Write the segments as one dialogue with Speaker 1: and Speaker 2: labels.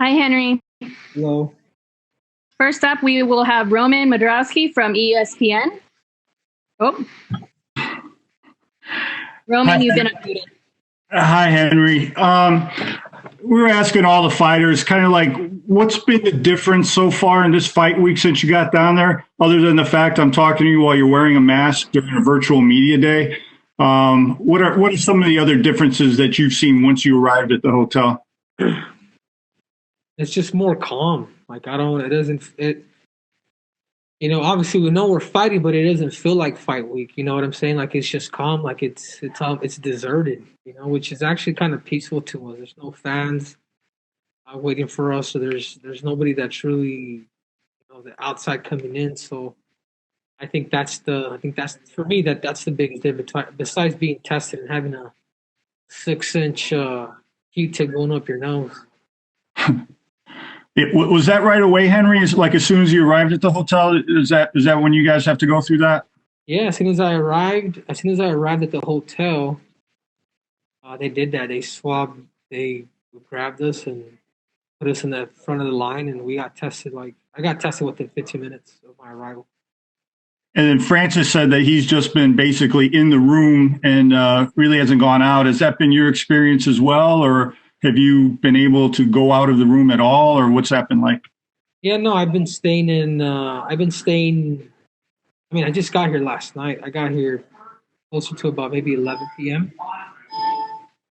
Speaker 1: Hi, Henry.
Speaker 2: Hello.
Speaker 1: First up, we will have Roman Modrowski from ESPN. Oh, Roman, you've been unmuted.
Speaker 3: Hi, Henry. We were asking all the fighters kind of like, what's been the difference so far in this fight week since you got down there, other than the fact I'm talking to you while you're wearing a mask during a virtual media day? What are some of the other differences that you've seen once you arrived at the hotel?
Speaker 2: It's just more calm. Like obviously we know we're fighting, but it doesn't feel like fight week. You know what I'm saying? Like it's just calm. Like it's deserted. Which is actually kind of peaceful to us. There's no fans waiting for us. So there's nobody that's really the outside coming in. So I think that's for me that's the biggest difference. Besides being tested and having a 6-inch Q-tip going up your nose.
Speaker 3: Was that right away, Henry? Is it like as soon as you arrived at the hotel? Is that when you guys have to go through that?
Speaker 2: Yeah, as soon as I arrived at the hotel, they did that. They grabbed us and put us in the front of the line, and we got tested. I got tested within 15 minutes of my arrival.
Speaker 3: And then Francis said that he's just been basically in the room and really hasn't gone out. Has that been your experience as well, or have you been able to go out of the room at all, or what's that been like?
Speaker 2: Yeah, no, I've been staying in. I just got here last night. I got here closer to about maybe 11 p.m.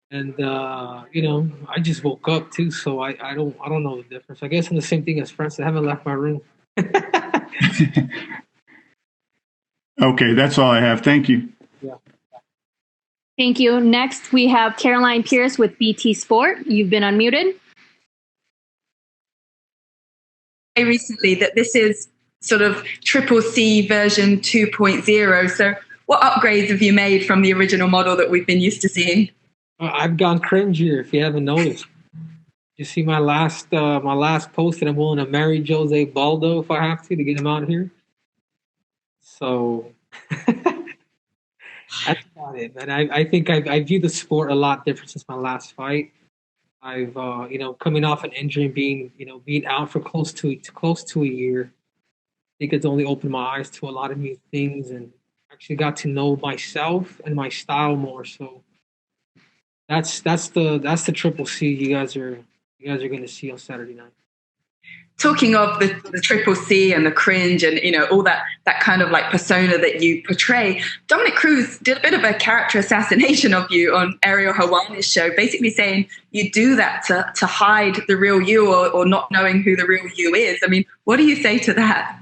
Speaker 2: And I just woke up too, so I don't know the difference. I guess I'm the same thing as Francis. I haven't left my room.
Speaker 3: Okay, that's all I have. Thank you.
Speaker 2: Yeah.
Speaker 1: Thank you. Next, we have Caroline Pierce with BT Sport. You've been unmuted.
Speaker 4: Recently that this is sort of Triple C version 2.0. So what upgrades have you made from the original model that we've been used to seeing?
Speaker 2: I've gone cringier, if you haven't noticed. You see my last post that I'm willing to marry Jose Aldo if I have to get him out here. So that's about it, man. I think I view the sport a lot different since my last fight. I've coming off an injury and being out for close to a year. I think it's only opened my eyes to a lot of new things and actually got to know myself and my style more. So that's the Triple C you guys are going to see on Saturday night.
Speaker 4: Talking of the Triple C and the cringe and all that kind of like persona that you portray, Dominick Cruz did a bit of a character assassination of you on Ariel Helwani's show, basically saying you do that to hide the real you or not knowing who the real you is. I mean, what do you say to that?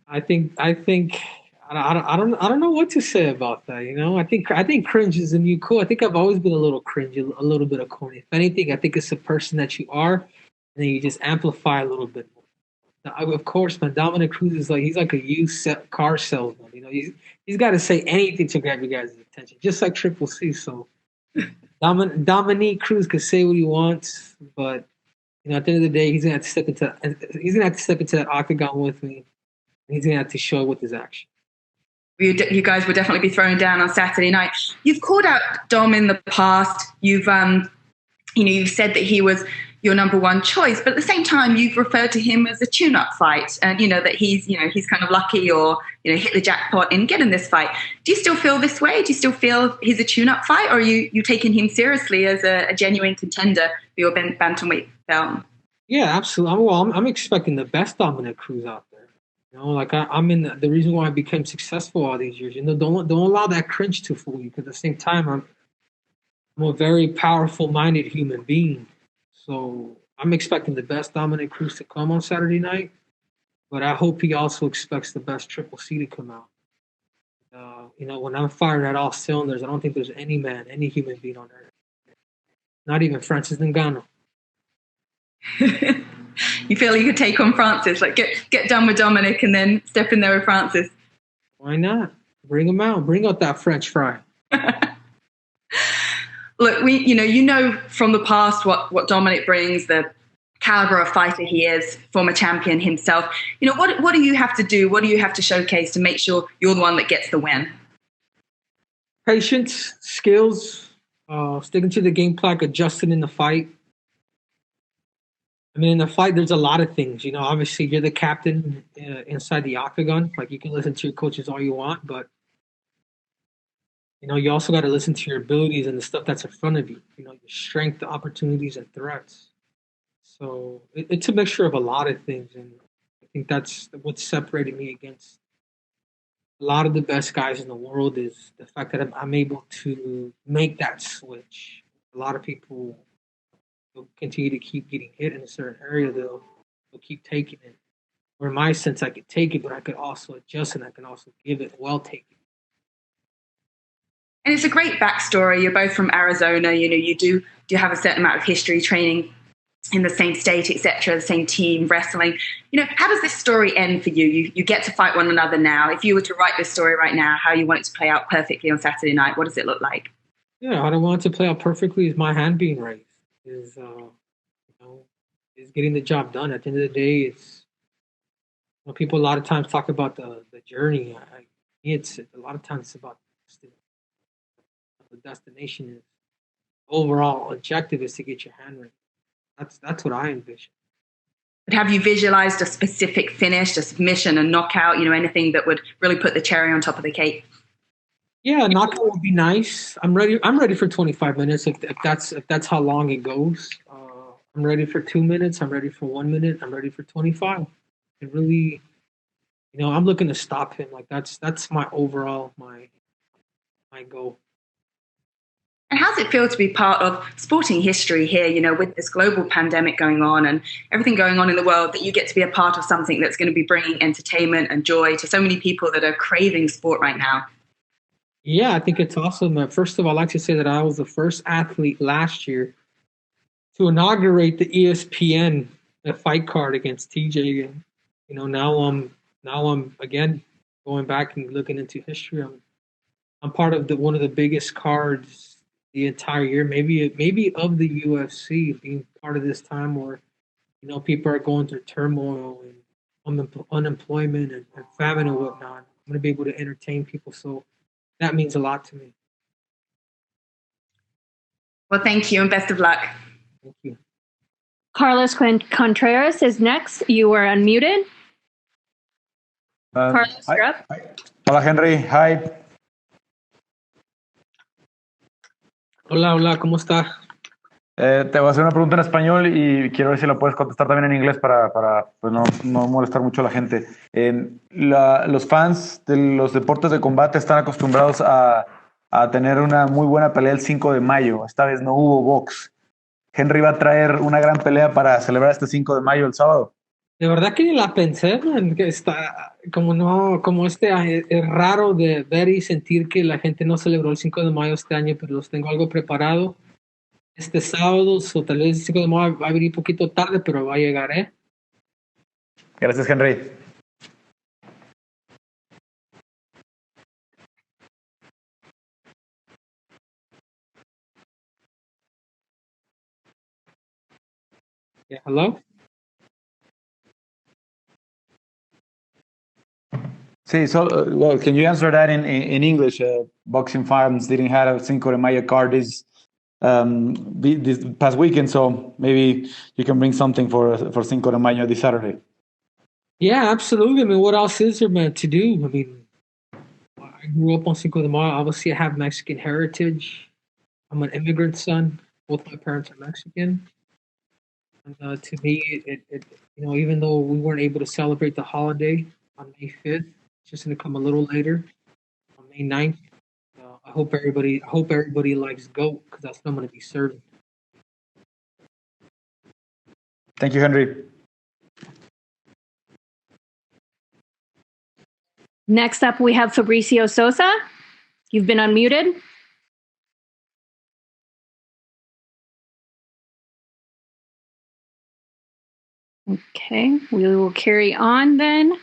Speaker 2: I think I don't know what to say about that. I think cringe is a new cool. I think I've always been a little cringe, a little bit of corny. If anything, I think it's the person that you are, and then you just amplify a little bit more. Now, of course, man, Dominick Cruz is he's like a used car salesman. He's got to say anything to grab you guys' attention, just like Triple C. So Dominick Cruz can say what he wants, but at the end of the day, he's gonna have to step into that octagon with me. And he's gonna have to show it with his action.
Speaker 4: You guys will definitely be thrown down on Saturday night. You've called out Dom in the past. You've you've said that he was your number one choice, but at the same time, you've referred to him as a tune-up fight, and that he's kind of lucky or hit the jackpot in getting this fight. Do you still feel this way? Do you still feel he's a tune-up fight, or are you taking him seriously as a genuine contender for your bantamweight belt?
Speaker 2: Yeah, absolutely. I'm expecting the best Dominick Cruz out there. I'm in the reason why I became successful all these years. Don't allow that cringe to fool you. Because at the same time, I'm a very powerful-minded human being. So I'm expecting the best Dominick Cruz to come on Saturday night, but I hope he also expects the best Triple C to come out. When I'm firing at all cylinders, I don't think there's any human being on earth, not even Francis Ngannou.
Speaker 4: You feel you could take on Francis, like get done with Dominic and then step in there with Francis?
Speaker 2: Why not? Bring him out. Bring out that French fry.
Speaker 4: Look, from the past what Dominic brings, the caliber of fighter he is, former champion himself. What do you have to do? What do you have to showcase to make sure you're the one that gets the win?
Speaker 2: Patience, skills, sticking to the game plan, adjusting in the fight. I mean, in the fight, there's a lot of things. You know, obviously, you're the captain inside the octagon. Like, you can listen to your coaches all you want, but you know, you also got to listen to your abilities and the stuff that's in front of you. You know, your strength, the opportunities, and threats. So it's a mixture of a lot of things, and I think that's what's separated me against a lot of the best guys in the world is the fact that I'm able to make that switch. A lot of people will continue to keep getting hit in a certain area, they'll keep taking it. Or in my sense, I could take it, but I could also adjust and I can also give it while taking it.
Speaker 4: And it's a great backstory. You're both from Arizona. You know, you do have a certain amount of history training in the same state, etc., the same team, wrestling. You know, how does this story end for you? You get to fight one another now. If you were to write this story right now, how you want it to play out perfectly on Saturday night, what does it look like?
Speaker 2: Yeah, how I want it to play out perfectly is my hand being raised. You know, is getting the job done. At the end of the day, it's you know, people a lot of times talk about the journey. It's a lot of times it's about the destination is overall objective is to get your hand raised. That's what I envision.
Speaker 4: But have you visualized a specific finish, a submission, a knockout, you know, anything that would really put the cherry on top of the cake?
Speaker 2: Yeah, knockout would be nice. I'm ready. I'm ready for 25 minutes if that's how long it goes. I'm ready for 2 minutes. I'm ready for 1 minute. I'm ready for 25. It really, you know, I'm looking to stop him. Like that's my overall my goal.
Speaker 4: And how's it feel to be part of sporting history here, you know, with this global pandemic going on and everything going on in the world, that you get to be a part of something that's going to be bringing entertainment and joy to so many people that are craving sport right now?
Speaker 2: Yeah, I think it's awesome. First of all, I'd like to say that I was the first athlete last year to inaugurate the ESPN fight card against TJ again. You know, now I'm again going back and looking into history. I'm part of the one of the biggest cards the entire year, maybe of the UFC, being part of this time where you know people are going through turmoil and unemployment and famine and whatnot. I'm going to be able to entertain people, so that means a lot to me.
Speaker 4: Well, thank you and best of luck.
Speaker 2: Thank you.
Speaker 1: Carlos Contreras is next. You are unmuted. Carlos, you're up.
Speaker 5: Hi. Hola, Henry. Hi.
Speaker 2: Hola, hola, ¿cómo está?
Speaker 5: Te voy a hacer una pregunta en español y quiero ver si la puedes contestar también en inglés para pues no molestar mucho a la gente. Los fans de los deportes de combate están acostumbrados a tener una muy buena pelea el 5 de mayo. Esta vez no hubo box. Henry va a traer una gran pelea para celebrar este 5 de mayo el sábado.
Speaker 2: De verdad que ni la pensé, man, que está como no, como es raro de ver y sentir que la gente no celebró el 5 de mayo este año, pero los tengo algo preparado este sábado, o tal vez el 5 de mayo va a venir un poquito tarde, pero va a llegar, ¿eh?
Speaker 5: Gracias, Henry.
Speaker 2: Yeah, hello?
Speaker 5: Sí, well, can you answer that in English? Boxing fans didn't have a Cinco de Mayo card this past weekend, so maybe you can bring something for Cinco de Mayo this Saturday.
Speaker 2: Yeah, absolutely. I mean, what else is there, man, to do? I mean, I grew up on Cinco de Mayo. Obviously, I have Mexican heritage. I'm an immigrant son. Both my parents are Mexican. And to me, it you know, even though we weren't able to celebrate the holiday on May 5th, it's just going to come a little later on May 9th. I hope everybody likes goat because that's what I'm going to be serving.
Speaker 5: Thank you, Henry.
Speaker 1: Next up, we have Fabricio Sosa. You've been unmuted. Okay, we will carry on then.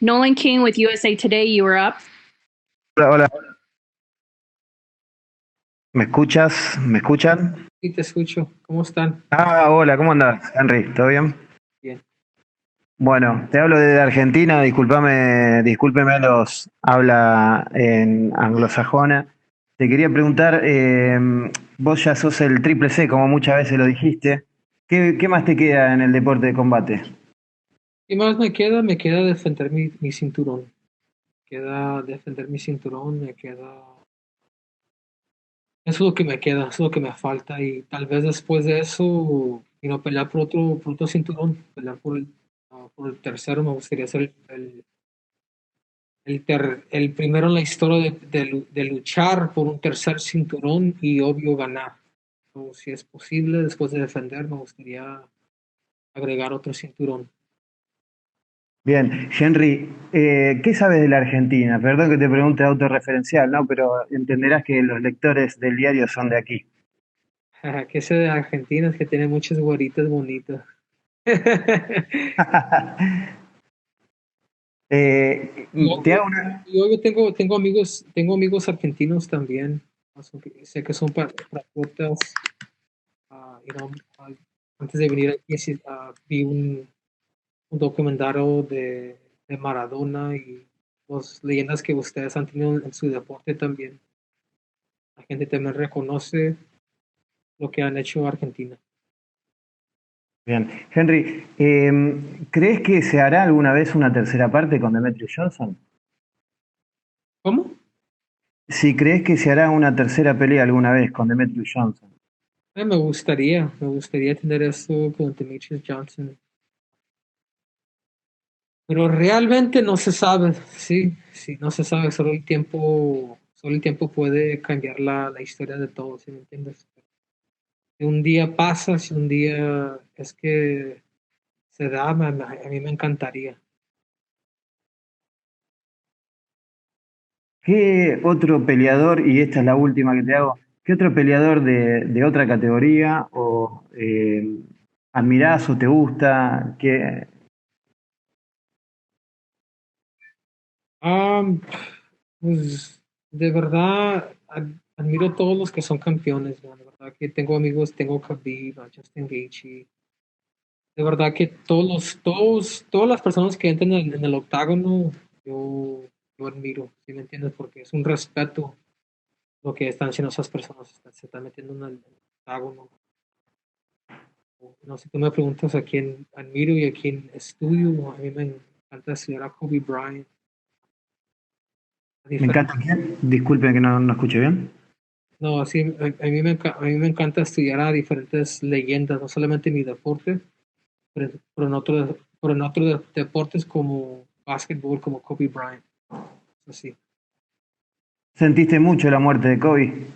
Speaker 1: Nolan King with USA Today, you are up.
Speaker 6: Hola, hola. ¿Me escuchas? ¿Me escuchan?
Speaker 2: Sí, te escucho. ¿Cómo están?
Speaker 6: Hola, ¿cómo andas, Henry? ¿Todo bien?
Speaker 2: Bien.
Speaker 6: Bueno, te hablo desde Argentina, discúlpeme los habla en anglosajona. Te quería preguntar, vos ya sos el triple C, como muchas veces lo dijiste. ¿Qué más te queda en el deporte de combate?
Speaker 2: ¿Qué más me queda? Me queda defender mi cinturón. Queda defender mi cinturón, me queda. Eso es lo que me queda, eso es lo que me falta. Y tal vez después de eso, pelear por otro cinturón, pelear por el tercero. Me gustaría ser el primero en la historia de luchar por un tercer cinturón y obvio ganar. O si es posible, después de defender, me gustaría agregar otro cinturón.
Speaker 6: Bien, Henry, ¿qué sabes de la Argentina? Perdón que te pregunte autorreferencial, ¿no? Pero entenderás que los lectores del diario son de aquí.
Speaker 2: Que ese de Argentina es que tiene muchas güeritas bonitas.
Speaker 6: Te hago una...
Speaker 2: Yo tengo amigos argentinos también. Sé que son patriotas. Antes de venir aquí vi un documentario de Maradona y las leyendas que ustedes han tenido en su deporte también. La gente también reconoce lo que han hecho Argentina.
Speaker 6: Bien, Henry, ¿crees que se hará alguna vez una tercera parte con Demetrius Johnson?
Speaker 2: ¿Cómo?
Speaker 6: Si crees que se hará una tercera pelea alguna vez con Demetrius Johnson.
Speaker 2: Me gustaría tener eso con Dominick Johnson. Pero realmente no se sabe, sí, no se sabe, solo el tiempo puede cambiar la historia de todo, ¿sí me entiendes? Si un día pasa, si un día es que se da, a mí me encantaría.
Speaker 6: ¿Qué otro peleador, y esta es la última que te hago, qué otro peleador de otra categoría o admirás o te gusta?
Speaker 2: Ah, pues de verdad admiro a todos los que son campeones, ¿no? De verdad que tengo amigos, tengo Khabib, a Justin Gaethje. De verdad que todas las personas que entran en el octágono, yo admiro, ¿sí me entiendes? Porque es un respeto lo que están haciendo esas personas, se están metiendo en el octágono. No sé, tú me preguntas a quién admiro y a quién estudio. A mí me encanta estudiar a Kobe Bryant.
Speaker 6: Me encanta quién. Disculpen que no escuché bien.
Speaker 2: No, sí, a mí me encanta estudiar a diferentes leyendas, no solamente en mi deporte, pero en otros deportes como básquetbol, como Kobe Bryant. Así,
Speaker 6: ¿Sentiste mucho la muerte de Kobe?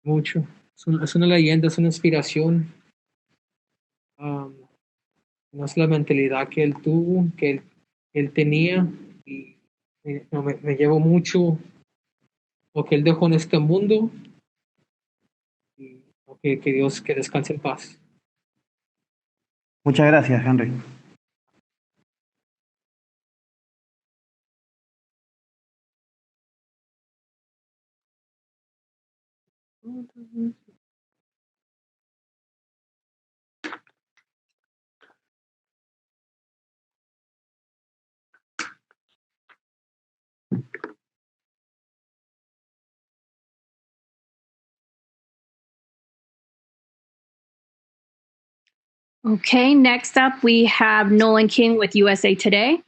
Speaker 2: mucho. Es una leyenda, es una inspiración. Um, no es la mentalidad que él tuvo, él tenía, y me llevo mucho lo que él dejó en este mundo, y que Dios que descanse en paz.
Speaker 6: Muchas gracias, Henry.
Speaker 1: Okay, next up we have Nolan King with USA Today.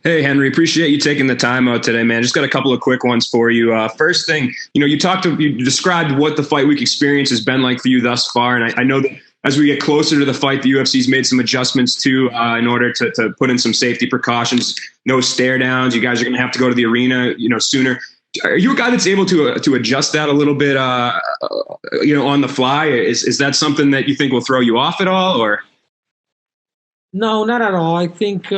Speaker 7: Hey, Henry, appreciate you taking the time out today, man. Just got a couple of quick ones for you. First thing, you described what the fight week experience has been like for you thus far. And I know that as we get closer to the fight, the UFC's made some adjustments too in order to put in some safety precautions, no stare downs. You guys are going to have to go to the arena, sooner. Are you a guy that's able to adjust that a little bit, on the fly? Is that something that you think will throw you off at all, or?
Speaker 2: No, not at all. I think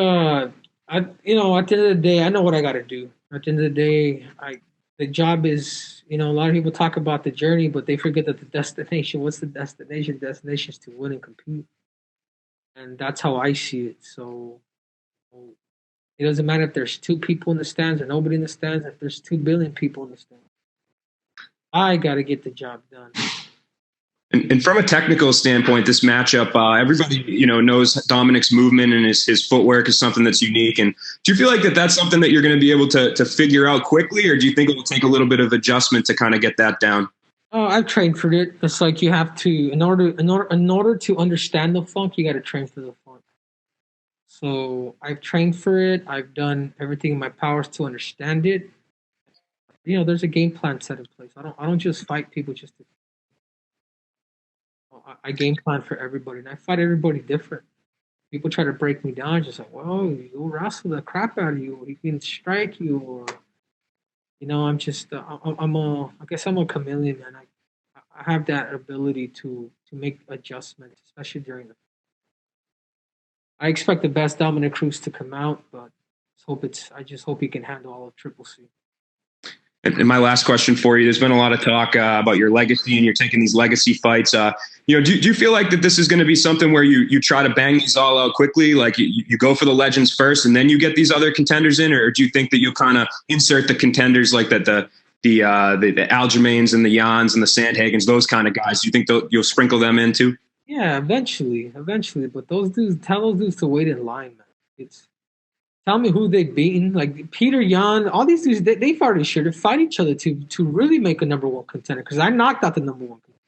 Speaker 2: at the end of the day, I know what I got to do. At the end of the day, the job is, a lot of people talk about the journey, but they forget that the destination. What's the destination? The destination is to win and compete, and that's how I see it. So it doesn't matter if there's 2 people in the stands or nobody in the stands. If there's 2 billion people in the stands, I got to get the job done.
Speaker 7: And from a technical standpoint, this matchup, everybody knows Dominick's movement and his footwork is something that's unique. And do you feel like that's something that you're going to be able to figure out quickly, or do you think it will take a little bit of adjustment to kind of get that down?
Speaker 2: Oh, I've trained for it. It's like you have to, in order to understand the funk, you got to train for the funk. So I've trained for it. I've done everything in my powers to understand it. There's a game plan set in place. I don't just fight people just to. I game plan for everybody, and I fight everybody different. People try to break me down, just like, well, you'll wrestle the crap out of you, or he can strike you, or I'm just, I guess I'm a chameleon, man. I have that ability to make adjustments, especially during the. I expect the best Dominick Cruz to come out, but I just hope he can handle all of Triple C.
Speaker 7: And my last question for you: there's been a lot of talk about your legacy, and you're taking these legacy fights. Do you feel like that this is going to be something where you try to bang these all out quickly, like you go for the legends first, and then you get these other contenders in, or do you think that you'll kind of insert the contenders like that the Aljamains and the Jans and the Sandhagens, those kind of guys? Do you think you'll sprinkle them in too?
Speaker 2: Yeah, eventually, but tell those dudes to wait in line, man. Tell me who they've beaten. Like Peter Yan, all these dudes, they've already shared to fight each other to really make a number one contender. Because I knocked out the number one contender.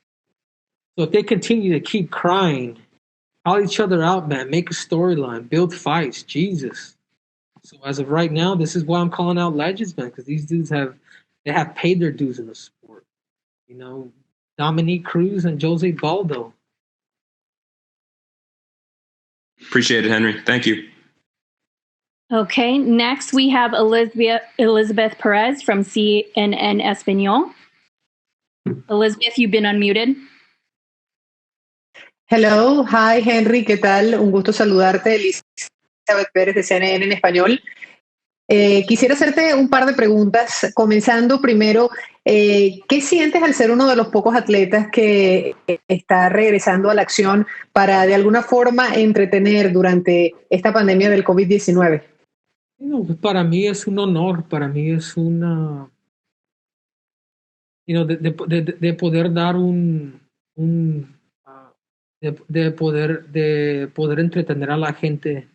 Speaker 2: So if they continue to keep crying, call each other out, man, make a storyline, build fights, Jesus. So as of right now, this is why I'm calling out legends, man, because these dudes have paid their dues in the sport. Dominick Cruz and Jose Aldo.
Speaker 7: Appreciate it, Henry. Thank you.
Speaker 1: Okay, next we have Elizabeth Perez from CNN Espanol. Elizabeth, you've been unmuted.
Speaker 8: Hello, hi Henry, ¿qué tal? Un gusto saludarte, Elizabeth Pérez de CNN en español. Quisiera hacerte un par de preguntas, comenzando primero, ¿qué sientes al ser uno de los pocos atletas que está regresando a la acción para de alguna forma entretener durante esta pandemia del COVID-19?
Speaker 2: Para mí es un honor, para mí es una, de poder dar de poder entretener a la gente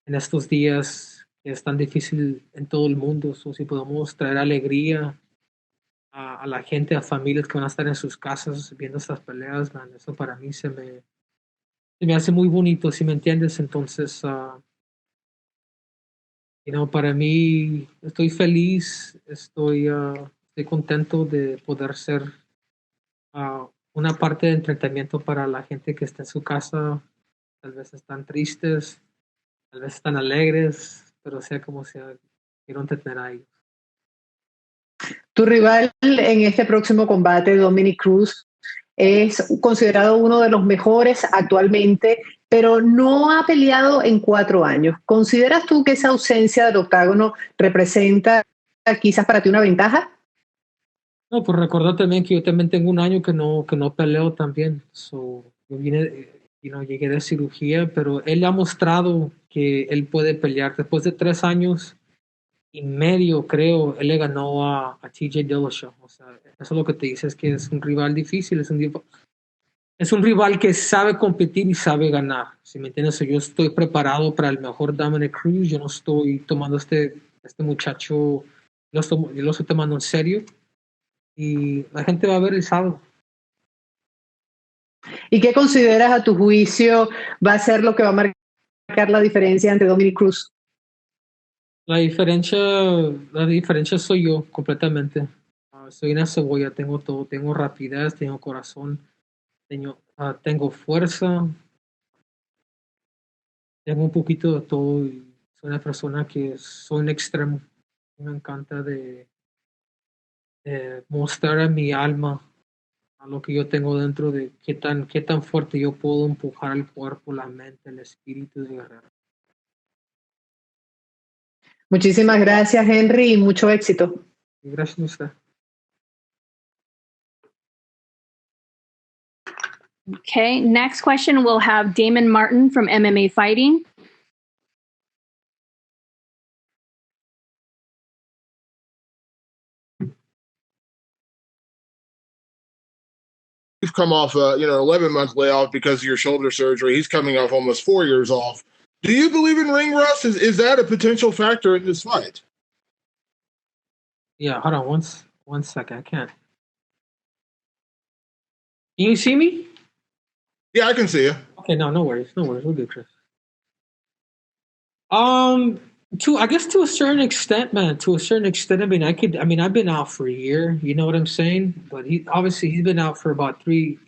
Speaker 2: en estos días que es tan difícil en todo el mundo. Si podemos traer alegría a la gente, a familias que van a estar en sus casas viendo estas peleas, man, eso para mí se me hace muy bonito, si me entiendes. Entonces, para mí estoy feliz, estoy contento de poder ser una parte de entretenimiento para la gente que está en su casa. Tal vez están tristes, tal vez están alegres, pero sea como sea, quiero entretener a ellos.
Speaker 8: Tu rival en este próximo combate, Dominick Cruz, es considerado uno de los mejores actualmente, pero no ha peleado en 4 años. ¿Consideras tú que esa ausencia del octágono representa quizás para ti una ventaja?
Speaker 2: No, pues recordar también que yo también tengo un año que no peleo también. Yo llegué de cirugía, pero él ha mostrado que él puede pelear. Después de 3 años y medio, creo, él le ganó a TJ Dillashaw. O sea, eso es lo que te dice, es que es un rival difícil, es un rival que sabe competir y sabe ganar. Si me entiendes, yo estoy preparado para el mejor Dominick Cruz. Yo no estoy tomando este muchacho, yo lo estoy tomando en serio. Y la gente va a ver el sábado.
Speaker 8: ¿Y qué consideras a tu juicio va a ser lo que va a marcar la diferencia ante Dominick Cruz?
Speaker 2: La diferencia soy yo completamente. Soy una cebolla, tengo todo, tengo rapidez, tengo corazón, tengo fuerza, tengo un poquito de todo. Y soy una persona que soy un extremo. Me encanta de mostrar a mi alma, a lo que yo tengo dentro, de qué tan fuerte yo puedo empujar el cuerpo, la mente, el espíritu de guerrero.
Speaker 8: Muchísimas gracias, Henry, y mucho éxito.
Speaker 2: Gracias a usted.
Speaker 1: Okay, next question we'll have Damon Martin from MMA Fighting.
Speaker 9: You've come off a 11-month layoff because of your shoulder surgery. He's coming off almost 4 years off. Do you believe in ring rust? Is that a potential factor in this fight?
Speaker 2: Yeah, hold on one second. I can't. Can you see me?
Speaker 9: Yeah, I can see you.
Speaker 2: Okay, no worries. We'll do, Chris. I guess to a certain extent, man. To a certain extent, I mean, I've been out for a year. You know what I'm saying? But he's been out for about 3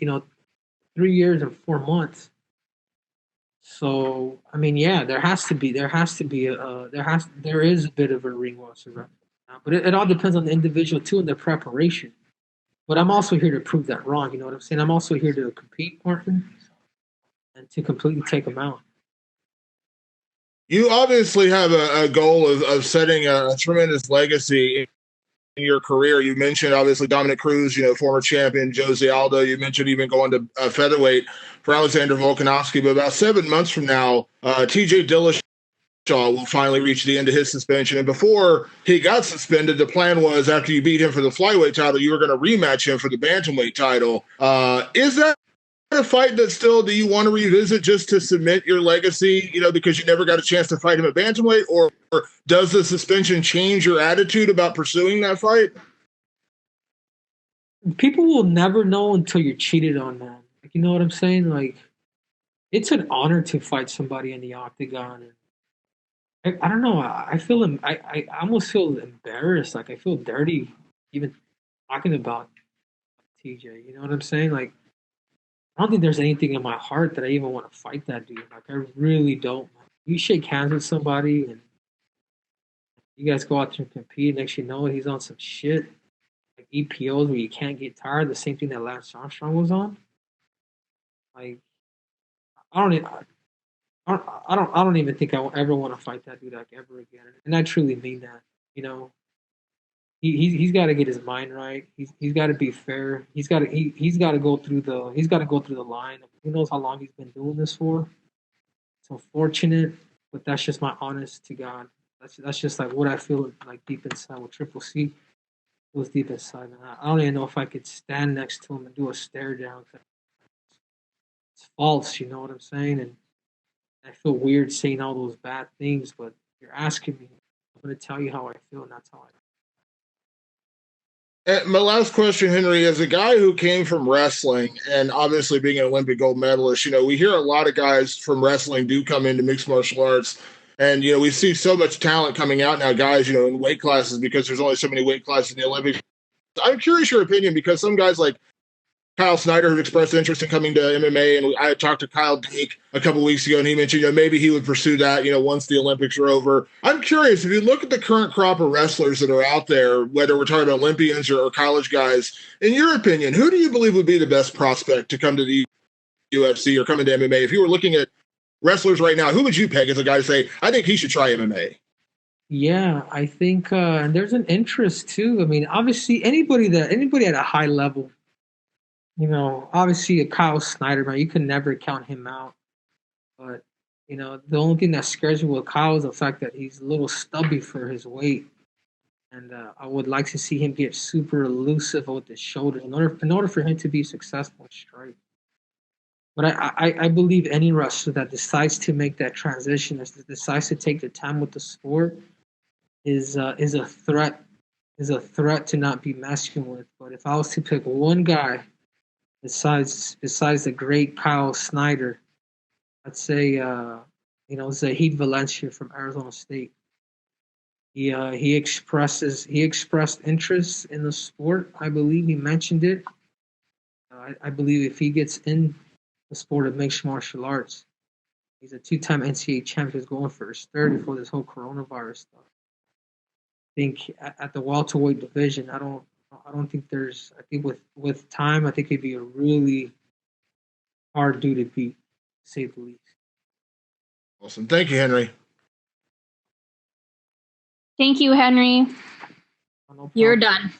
Speaker 2: years and 4 months. So I mean, yeah, there is a bit of a ring rust around now, but it all depends on the individual too and their preparation. But I'm also here to prove that wrong. You know what I'm saying? I'm also here to compete, Martin, and to completely take them out.
Speaker 9: You obviously have a goal of setting a tremendous legacy in your career. You mentioned obviously Dominick Cruz, former champion, Jose Aldo. You mentioned even going to featherweight for Alexander Volkanovski. But about 7 months from now, TJ Dillashaw will finally reach the end of his suspension. And before he got suspended, the plan was after you beat him for the flyweight title, you were going to rematch him for the bantamweight title. Is that a fight that still, do you want to revisit just to cement your legacy, because you never got a chance to fight him at bantamweight, or does the suspension change your attitude about pursuing that fight?
Speaker 2: People will never know until you're cheated on, man. Like, you know what I'm saying? Like, it's an honor to fight somebody in the octagon. And I don't know. I almost feel embarrassed. Like, I feel dirty even talking about TJ. You know what I'm saying? Like, I don't think there's anything in my heart that I even want to fight that dude. Like, I really don't. You shake hands with somebody and you guys go out there and compete. Next you know it, he's on some shit like EPOs where you can't get tired. The same thing that Lance Armstrong was on. Like, I don't even think I will ever want to fight that dude like ever again. And I truly mean that. He's got to get his mind right. He's got to be fair. He's got to go through the line. Who knows how long he's been doing this for? It's unfortunate, but that's just my honest to God. That's just like what I feel like deep inside. With Triple C feels deep inside, man. I don't even know if I could stand next to him and do a stare down. It's false, you know what I'm saying? And I feel weird saying all those bad things, but you're asking me. I'm going to tell you how I feel, and that's how I feel.
Speaker 9: And my last question, Henry, as a guy who came from wrestling and obviously being an Olympic gold medalist, we hear a lot of guys from wrestling do come into mixed martial arts. And, we see so much talent coming out now, guys, in weight classes because there's only so many weight classes in the Olympics. I'm curious your opinion because some guys like Kyle Snyder have expressed interest in coming to MMA, and I talked to Kyle Dake a couple of weeks ago, and he mentioned, maybe he would pursue that, once the Olympics are over. I'm curious, if you look at the current crop of wrestlers that are out there, whether we're talking about Olympians or college guys, in your opinion, who do you believe would be the best prospect to come to the UFC or come into MMA? If you were looking at wrestlers right now, who would you peg as a guy to say, I think he should try MMA?
Speaker 2: Yeah, I think there's an interest too. I mean, obviously, anybody at a high level, obviously a Kyle Snyder, man, you can never count him out. But, the only thing that scares me with Kyle is the fact that he's a little stubby for his weight. And I would like to see him get super elusive with his shoulders in order for him to be successful straight. But I believe any wrestler that decides to make that transition, that decides to take the time with the sport, is a threat to not be messing with. But if I was to pick one guy besides the great Kyle Snyder, I'd say Zahid Valencia from Arizona State. He expressed interest in the sport. I believe he mentioned it. I believe if he gets in the sport of mixed martial arts, he's a 2-time NCAA champion. He's going for his third before this whole coronavirus stuff. I think at the welterweight division, I don't think there's. I think with time, I think he'd be a really hard dude to beat, to say the least.
Speaker 9: Awesome. Thank you, Henry.
Speaker 1: Thank you, Henry.
Speaker 2: No
Speaker 1: You're done.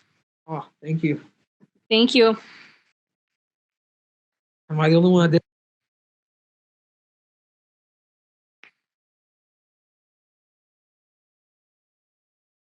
Speaker 2: Oh, thank you.
Speaker 1: Thank you.
Speaker 2: Am I the only one that did?